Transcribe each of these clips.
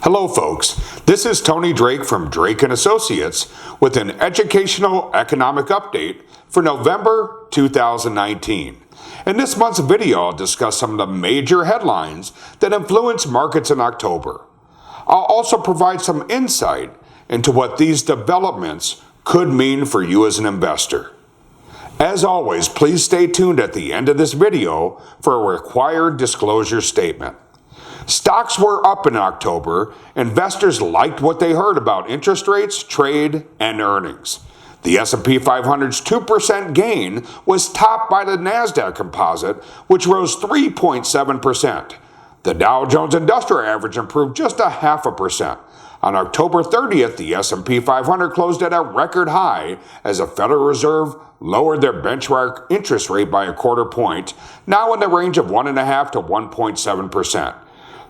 Hello folks, this is Tony Drake from Drake & Associates with an educational economic update for November 2019. In this month's video, I'll discuss some of the major headlines that influence markets in October. I'll also provide some insight into what these developments could mean for you as an investor. As always, please stay tuned at the end of this video for a required disclosure statement. Stocks were up in October. Investors liked what they heard about interest rates, trade, and earnings. The S&P 500's 2% gain was topped by the NASDAQ composite, which rose 3.7%. The Dow Jones Industrial Average improved just 0.5%. On October 30th, the S&P 500 closed at a record high as the Federal Reserve lowered their benchmark interest rate by 0.25 point, now in the range of 1.5% to 1.7%.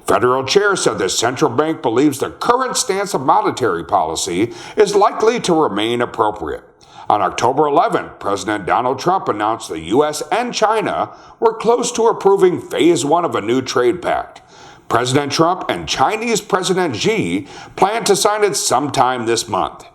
Federal Chair said the central bank believes the current stance of monetary policy is likely to remain appropriate. On October 11th, President Donald Trump announced the U.S. and China were close to approving Phase 1 of a new trade pact. President Trump and Chinese President Xi plan to sign it sometime this month.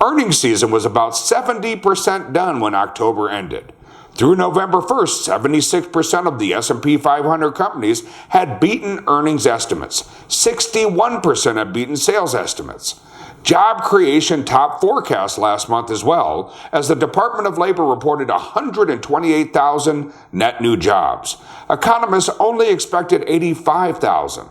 Earnings season was about 70% done when October ended. Through November 1st, 76% of the S&P 500 companies had beaten earnings estimates. 61% had beaten sales estimates. Job creation topped forecasts last month as well, as the Department of Labor reported 128,000 net new jobs. Economists only expected 85,000.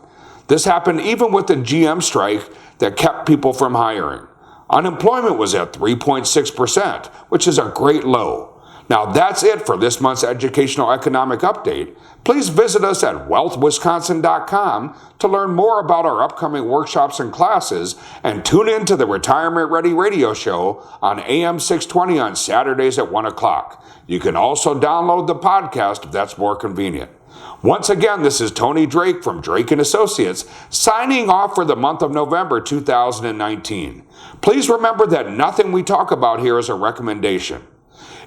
This happened even with the GM strike that kept people from hiring. Unemployment was at 3.6%, which is a great low. Now that's it for this month's Educational Economic Update. Please visit us at wealthwisconsin.com to learn more about our upcoming workshops and classes, and tune in to the Retirement Ready radio show on AM 620 on Saturdays at 1 o'clock. You can also download the podcast if that's more convenient. Once again, this is Tony Drake from Drake & Associates, signing off for the month of November 2019. Please remember that nothing we talk about here is a recommendation.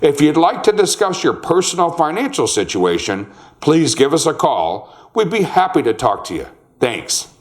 If you'd like to discuss your personal financial situation, please give us a call. We'd be happy to talk to you. Thanks.